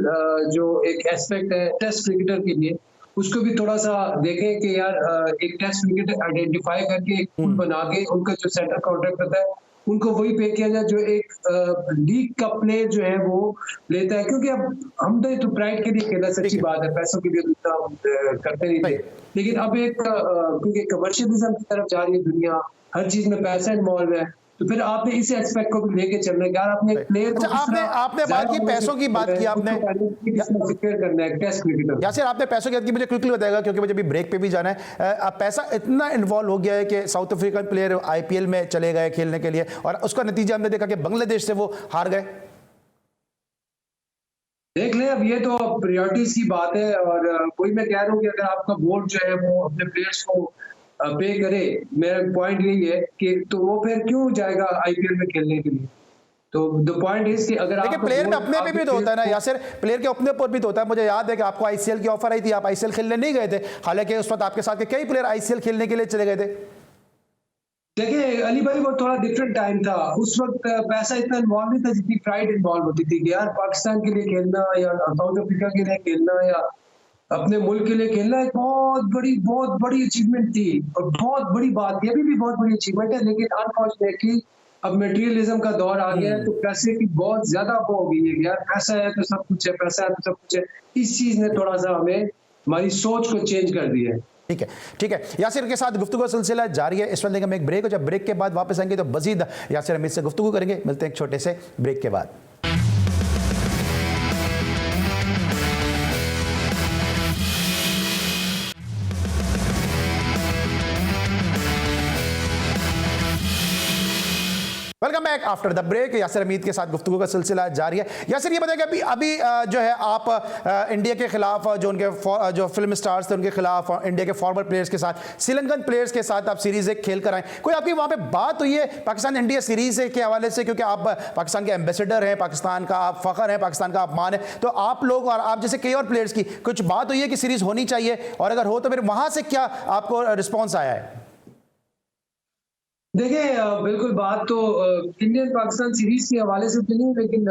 जो एक एस्पेक्ट है टेस्ट क्रिकेटर के लिए, उसको भी थोड़ा सा देखें कि यार एक टेस्ट क्रिकेटर आइडेंटिफाई करके एक पूल बना के उनका जो सेंटर कॉन्ट्रैक्ट होता है उनको वही पे किया जाए जो एक लीग का प्लेयर जो है वो लेता है। क्योंकि अब हम तो प्राइड के लिए खेला, सच्ची बात है, पैसों के लिए करते नहीं थे, लेकिन अब एक क्योंकि कमर्शियलिज्म की तरफ जा रही है दुनिया, हर चीज में पैसा इन्वॉल्व है, तो फिर आपने इस एस्पेक्ट को भी लेके चलना है यार। आपने प्लेयर को आपने बात की, पैसों की बात की आपने, सिक्योर करना है टेस्ट क्रिकेटर। यासिर आपने पैसों की बात की, मुझे क्विकली बताएगा क्योंकि मुझे अभी ब्रेक पे भी जाना है। अब पैसा इतना इन्वॉल्व हो गया है कि साउथ अफ्रीकन प्लेयर IPL में चले गए खेलने के लिए और उसका नतीजा हमने देखा कि बांग्लादेश से वो हार गए। देख लें, अब ये तो प्रायोरिटीज की बात है, और वही मैं कह रहा हूँ कि अगर आपका बोर्ड जो है वो अपने प्लेयर्स को पे करे, मेरा पॉइंट यही है कि तो वो फिर क्यों जाएगा IPL में खेलने के लिए। तो द पॉइंट इज कि अगर देखिए प्लेयर में अपने पे भी तो होता है ना यासिर, प्लेयर के अपने ऊपर भी तो होता है। मुझे याद है कि आपको ICL की ऑफर आई थी, आप ICL खेलने नहीं गए थे, हालांकि उस वक्त आपके साथ के कई प्लेयर ICL खेलने के लिए चले गए थे। देखिए अली भाई, वो थोड़ा डिफरेंट टाइम था, उस वक्त पैसा इतना इन्वॉल्व नहीं था जितनी प्राइड इन्वॉल्व होती थी कि यार पाकिस्तान के लिए खेलना या साउथ अफ्रीका के लिए खेलना या अपने मुल्क के लिए खेलना एक बहुत बड़ी अचीवमेंट थी और बहुत बड़ी बात थी, अभी भी बहुत बड़ी अचीवमेंट है। लेकिन अनफॉर्चुनेटली अब मटेरियलिज्म का दौर आ गया है, तो पैसे की बहुत ज्यादा वो हो गई है, यार पैसा है तो सब कुछ है, पैसा है तो सब कुछ है। इस चीज ने थोड़ा सा हमें हमारी सोच को चेंज कर दिया है। ठीक है, यासिर के साथ गुफ्तगू का सिलसिला जारी है। इस वक्त हम एक ब्रेक हो, जब ब्रेक के बाद वापस आएंगे तो मजीद यासिर अमीद से गुफ्तगू करेंगे। मिलते हैं एक छोटे से ब्रेक के बाद। Welcome back after the break. Yasir Hameed के साथ गुफ्तगू का सिलसिला जारी है। यासिर ये बताइए अभी जो है आप इंडिया के खिलाफ जो उनके जो फिल्म स्टार्स थे उनके खिलाफ, इंडिया के फॉरवर्ड प्लेयर्स के साथ, श्रीलंकन प्लेयर्स के साथ आप सीरीज एक खेल कर आए, कोई आपकी वहाँ पे बात हुई है पाकिस्तान इंडिया सीरीज के हवाले से? क्योंकि आप पाकिस्तान के एम्बेसडर हैं, पाकिस्तान का आप फ़ख्र हैं, पाकिस्तान का अपमान है, तो आप लोग और आप जैसे कई और प्लेयर्स की कुछ बात हुई है कि सीरीज होनी चाहिए, और अगर हो तो फिर वहाँ से क्या आपको रिस्पॉन्स आया है? देखिए बिल्कुल, बात तो इंडियन पाकिस्तान सीरीज के हवाले से तो नहीं, लेकिन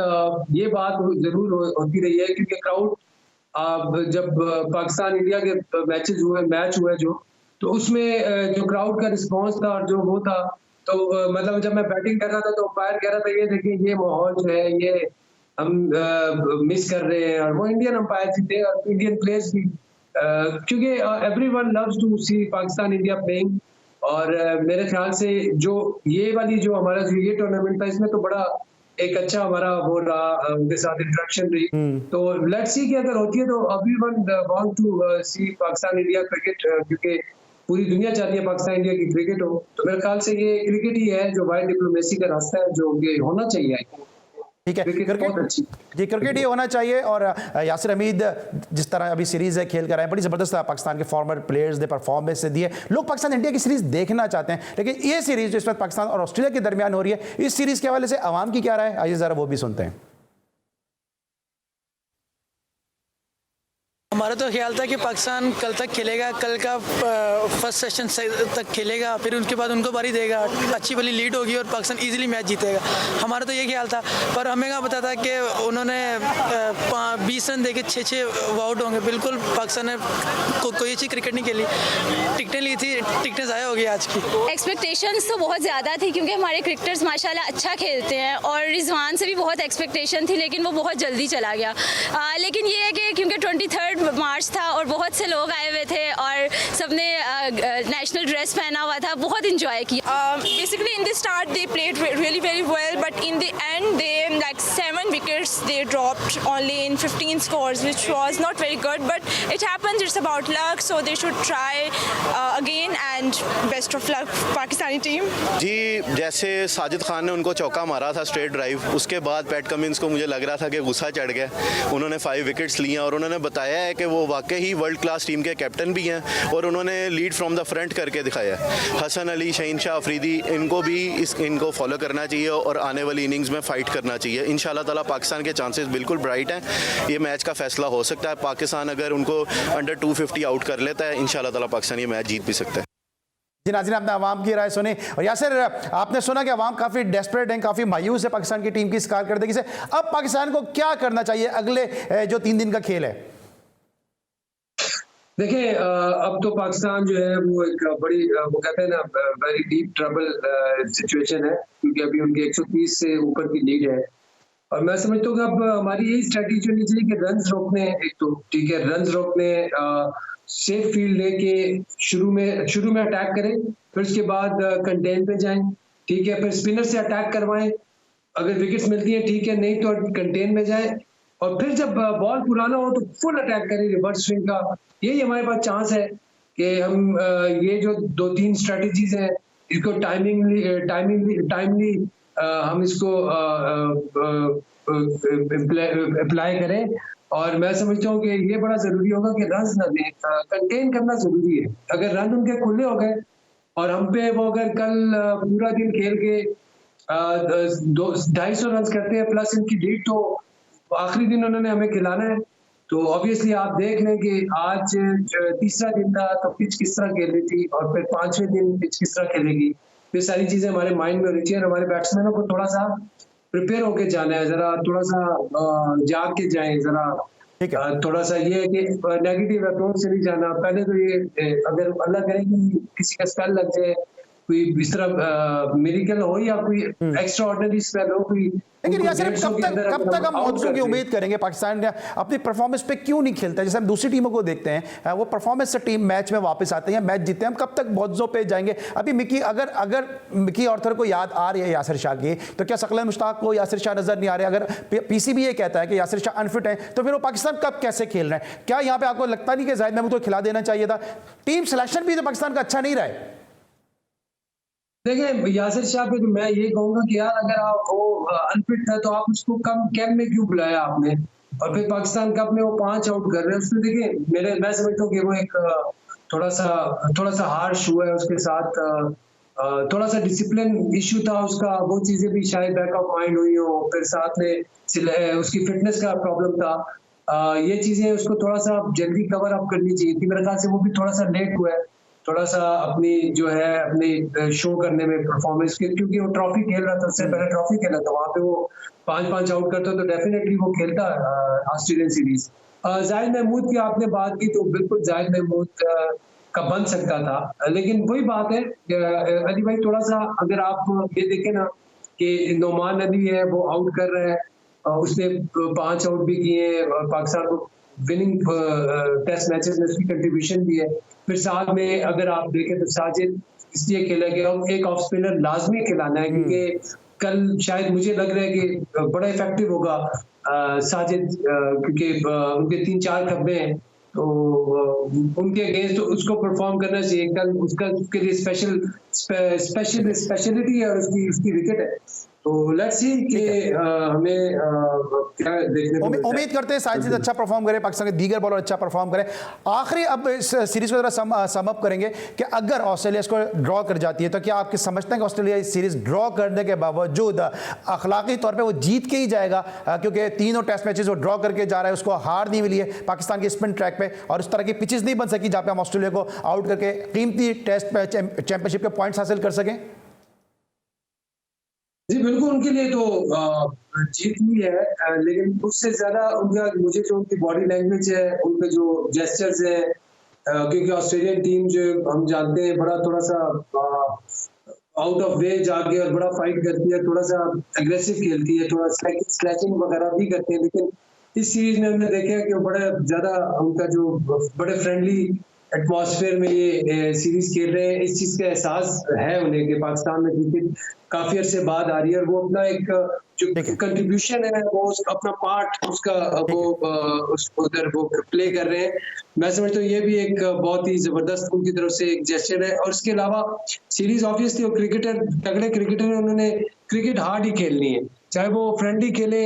ये बात जरूर होती रही है क्योंकि क्राउड जब पाकिस्तान इंडिया के मैच हुए जो, तो उसमें जो क्राउड का रिस्पांस था और जो वो था, तो मतलब जब मैं बैटिंग कर रहा था तो अंपायर कह रहा था ये देखिए ये माहौल जो है ये हम मिस कर रहे हैं, और वो इंडियन अंपायर थे और इंडियन प्लेयर्स भी, क्योंकि everyone loves to see Pakistan India playing. और मेरे ख्याल से जो ये वाली जो हमारा जो ये टूर्नामेंट था, इसमें तो बड़ा एक अच्छा हमारा वो रहा, उनके साथ इंटरेक्शन रही। तो लेट्स सी कि अगर होती है तो everyone want to see Pakistan India cricket, क्योंकि पूरी दुनिया चाहती है पाकिस्तान इंडिया की क्रिकेट हो। तो मेरे ख्याल से ये क्रिकेट ही है जो वाइड डिप्लोमेसी का रास्ता है, जो ये होना चाहिए। ठीक है, क्रिकेट ही होना चाहिए। और यासिर अमीद जिस तरह अभी सीरीज है खेल कर आए, बड़ी ज़बरदस्त पाकिस्तान के फॉर्मर प्लेयर्स ने परफॉर्मेंस दिए, लोग पाकिस्तान इंडिया की सीरीज देखना चाहते हैं, लेकिन ये सीरीज जो इस वक्त पाकिस्तान और ऑस्ट्रेलिया के दरमियान हो रही है, इस सीरीज के हवाले से आवाम की क्या राय है, आइए ज़रा वो भी सुनते हैं। हमारा तो ख्याल था कि पाकिस्तान कल तक खेलेगा, कल का फर्स्ट सेशन तक खेलेगा, फिर उसके बाद उनको बारी देगा, अच्छी वाली लीड होगी और पाकिस्तान इजीली मैच जीतेगा। हमारा तो ये ख्याल था, पर हमें क्या पता था कि उन्होंने 20 रन देके 6 आउट होंगे। बिल्कुल पाकिस्तान ने कोई अच्छी क्रिकेट नहीं खेली, टिकटें ली थी, टिकटें ज़ाया हो गई आज की। एक्सपेक्टेशंस तो बहुत ज़्यादा थी क्योंकि हमारे क्रिकेटर्स माशाल्लाह अच्छा खेलते हैं और रिजवान से भी बहुत एक्सपेक्टेशन थी, लेकिन वो बहुत जल्दी चला गया। लेकिन ये है कि क्योंकि 23 मार्च था और बहुत से लोग आए हुए थे और सबने नेशनल ड्रेस पहना हुआ था, बहुत इंजॉय किया। Basically in the start they played really very well, but in the end they like 7 wickets they dropped only in 15 scores, which was not very good, but it happens, it's about luck, so they should try again and best of luck Pakistani team। जी, जैसे साजिद खान ने उनको चौका मारा था straight drive, उसके बाद PAT Cummins को मुझे लग रहा था कि गुस्सा चढ़ गया। उन्होंने 5 विकेट्स लिए और उन्होंने बताया है कि वो वाकई ही वर्ल्ड क्लास टीम के कैप्टन भी हैं और उन्होंने लीड फ्रॉम द फ्रंट करके दिखाया है। हसन अली, शहीन शाह अफरीदी, इनको भी इनको फॉलो करना चाहिए और आने वाली इनिंग्स में फ़ाइट करना चाहिए। इंशाल्लाह ताला पाकिस्तान के चांसेस बिल्कुल ब्राइट हैं। ये मैच का फैसला हो सकता है। पाकिस्तान अगर उनको अंडर 250 आउट कर लेता है, इंशाल्लाह ताला पाकिस्तान ये मैच जीत भी सकता है। जी नाज़रीन, आपने आवाम की राय सुनी और यासिर, आपने सुना कि आवाम काफ़ी डेस्परेट हैं, काफ़ी मायूस है पाकिस्तान की टीम की इस कारकर्दगी से। अब पाकिस्तान को क्या करना चाहिए अगले जो 3 दिन का खेल है? देखिए, अब तो पाकिस्तान जो है वो एक बड़ी, वो कहते हैं ना, वेरी डीप ट्रबल सिचुएशन है, क्योंकि अभी उनके 130 से ऊपर की लीड है। और मैं समझता हूँ कि अब हमारी यही स्ट्रेटजी होनी चाहिए कि रन्स रोकने, एक तो ठीक है रन्स रोकने, सेफ फील्ड लेके शुरू में अटैक करें, फिर उसके बाद कंटेन पे जाएं, ठीक है, फिर स्पिनर से अटैक करवाएं, अगर विकेट्स मिलती है ठीक है, नहीं तो कंटेन में जाएं, और फिर जब बॉल पुराना हो तो फुल अटैक करें रिवर्स स्विंग का। यही हमारे पास चांस है कि हम ये जो 2-3 स्ट्रेटजीज हैं इसको टाइमली हम इसको अप्लाई करें। और मैं समझता हूँ कि ये बड़ा जरूरी होगा कि रन न दें, कंटेन करना जरूरी है। अगर रन उनके खुले हो गए और हम पे वो अगर कल पूरा दिन खेल के 250 रन करते हैं प्लस इनकी लीड, तो आखिरी दिन उन्होंने हमें खिलाना है। तो ऑब्वियसली आप देख लें कि आज तीसरा दिन था तो पिच किस तरह खेल रही थी और फिर 5वें दिन पिच किस तरह खेलेगी, ये सारी चीजें हमारे माइंड में होनी चाहिए। और हमारे बैट्समैनों को थोड़ा सा प्रिपेयर होके जाना है, जरा थोड़ा सा जाग के जाएं, जरा थोड़ा सा ये है कि नेगेटिव अप्रोच से नहीं जाना। पहले तो ये अगर अल्लाह करे कि किसी का स्पेल लग जाए, कोई इस तरह मिरेकल हो या कोई एक्स्ट्रा ऑर्डिनरी स्पेल हो, कोई। लेकिन यार सिर्फ कब तक हम मौजूद की उम्मीद करेंगे? पाकिस्तान अपनी परफॉर्मेंस पे क्यों नहीं खेलता? जैसे हम दूसरी टीमों को देखते हैं, वो परफॉर्मेंस से टीम मैच में वापस आते हैं, मैच जीतते हैं। हम कब तक मौजूद पे जाएंगे? अभी मिकी, अगर मिकी ऑर्थर को याद आ रही है यासिर शाह की, तो क्या सकलन मुश्ताक को यासिर शाह नजर नहीं आ रहे? अगर पीसीबी ये कहता है कि यासिर शाह अनफिट है, तो फिर वो पाकिस्तान कब कैसे खेल रहे हैं? क्या यहाँ पे आपको लगता नहीं कि जाहिद महमूद को खिला देना चाहिए था? टीम सिलेक्शन भी तो पाकिस्तान का अच्छा नहीं रहा है। देखिए, यासिर शाह पे तो मैं ये कहूंगा कि यार अगर आप वो अनफिट था तो आप उसको कम कैम्प में क्यों बुलाया आपने? और फिर पाकिस्तान कप में वो 5 आउट कर रहे हैं, उसमें देखिए मैं समझता हूँ कि वो एक थोड़ा सा हार्श हुआ है उसके साथ, थोड़ा सा डिसिप्लिन इशू था उसका, वो चीजें भी शायद बैक ऑफ माइंड हुई हो, फिर साथ में उसकी फिटनेस का प्रॉब्लम था। ये चीजें उसको थोड़ा सा जल्दी कवर अप करनी चाहिए थी। मेरे ख्याल से वो भी थोड़ा सा लेट हुआ है, थोड़ा सा अपनी जो है अपनी शो करने में परफॉर्मेंस के, क्योंकि वो ट्रॉफी खेल रहा था, उससे पहले ट्रॉफी खेला था, वहां पे वो 5-5 आउट करता तो डेफिनेटली वो खेलता ऑस्ट्रेलियन सीरीज। जाहिद महमूद की आपने बात की, तो बिल्कुल जाहिद महमूद का बन सकता था, लेकिन वही बात है अली भाई, थोड़ा सा अगर आप ये देखें ना कि नोमान अली है वो आउट कर रहा है, उसने 5 आउट भी किए, पाकिस्तान को विनिंग टेस्ट मैचेस में उसकी कंट्रीब्यूशन भी है। फिर साथ में अगर आप देखें तो साजिद इसलिए खेला गया, एक ऑफ स्पिनर लाजमी खिलाना है, क्योंकि कल शायद मुझे लग रहा है कि बड़ा इफेक्टिव होगा साजिद, क्योंकि उनके 3-4 खब्बे हैं, तो उनके अगेंस्ट तो उसको परफॉर्म करना चाहिए। कल उसके लिए स्पेशलिटी है और उसकी विकेट है, तो लेट्स सी कि हमें क्या देखने को मिलता है। उम्मीद करते हैं साजिद अच्छा परफॉर्म करे, पाकिस्तान के दीगर बॉलर अच्छा परफॉर्म करें। आखिरी अब इस सीरीज को जरा सम अप करेंगे कि अगर ऑस्ट्रेलिया इसको ड्रॉ कर जाती है तो क्या आपके समझते हैं कि ऑस्ट्रेलिया इस सीरीज ड्रॉ करने के बावजूद अखलाकी तौर पे वो जीत के ही जाएगा, क्योंकि तीनों टेस्ट मैचेस वो ड्रॉ करके जा रहा है, उसको हार नहीं मिली है पाकिस्तान के स्पिन ट्रैक पे, और इस तरह की पिचेस नहीं बन सकी जहाँ पे हम ऑस्ट्रेलिया को आउट करके कीमती टेस्ट चैंपियनशिप के पॉइंट्स हासिल कर सकें? जी बिल्कुल, उनके लिए तो जीत ही है, लेकिन उससे ज्यादा उनका मुझे जो उनकी बॉडी लैंग्वेज है, उनके जो जेस्चर्स है, क्योंकि ऑस्ट्रेलियन टीम जो हम जानते हैं बड़ा थोड़ा सा आउट ऑफ वे जाके और बड़ा फाइट करती है, थोड़ा सा एग्रेसिव खेलती है, थोड़ा स्लैचिंग वगैरह भी करते हैं, लेकिन इस सीरीज में हमने देखा कि वो बड़ा ज्यादा उनका जो बड़े फ्रेंडली एटमॉस्फेयर में ये सीरीज खेल रहे हैं। इस चीज का एहसास है उन्हें कि पाकिस्तान में क्रिकेट काफी अरसे बाद आ रही है, और वो अपना एक जो कंट्रीब्यूशन है वो अपना पार्ट उसका वो उधर वो प्ले कर रहे हैं। मैं समझता हूँ ये भी एक बहुत ही जबरदस्त उनकी तरफ से एक जेस्चर है। और इसके अलावा सीरीज ऑब्वियसली वो क्रिकेटर तगड़े क्रिकेटर हैं, उन्होंने क्रिकेट हार्ड ही खेलनी है, चाहे वो फ्रेंडली खेले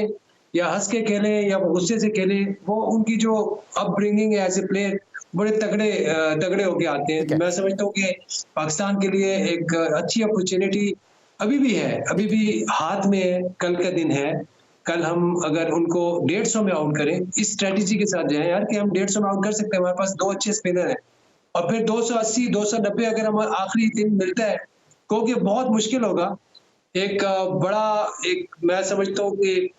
या हंस के खेले या वो गुस्से से खेले, वो उनकी जो अपब्रिंगिंग है एज ए प्लेयर बड़े तगड़े होके आते हैं। मैं समझता हूँ कि पाकिस्तान के लिए एक अच्छी अपॉर्चुनिटी अभी भी है, अभी भी हाथ में है, कल का दिन है। कल हम अगर उनको 150 में आउट करें, इस स्ट्रेटेजी के साथ जाएं यार कि हम 150 में आउट कर सकते हैं, हमारे पास दो अच्छे स्पिनर हैं, और फिर 280 290 अगर हमारा आखिरी दिन मिलता है, क्योंकि बहुत मुश्किल होगा। एक बड़ा एक मैं समझता हूँ कि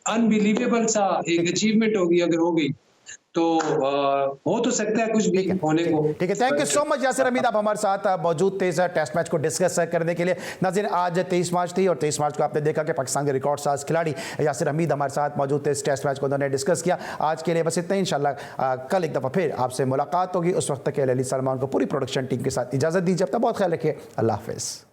अनबिलीवेबल सा एक अचीवमेंट होगी अगर हो गई तो हो तो सकता है कुछ भी होने को। ठीक है, thank you so much Yasir Hamid, आप हमारे साथ मौजूद थे इस टेस्ट मैच को डिस्कस करने के लिए। नाज़रीन, आज 23 मार्च थी और 23 मार्च को आपने देखा कि पाकिस्तान के रिकॉर्ड साज खिलाड़ी यासिर हमीद हमारे साथ मौजूद थे, इस टेस्ट मैच को उन्होंने डिस्कस किया। आज के लिए बस इतना ही, इंशाल्लाह कल एक दफ़ा फिर आपसे मुलाकात होगी। उस वक्त तक के लिए अली सलमान को पूरी प्रोडक्शन टीम के साथ इजाज़त दीजिए, अपना बहुत ख्याल रखिए, अल्लाह हाफिज़।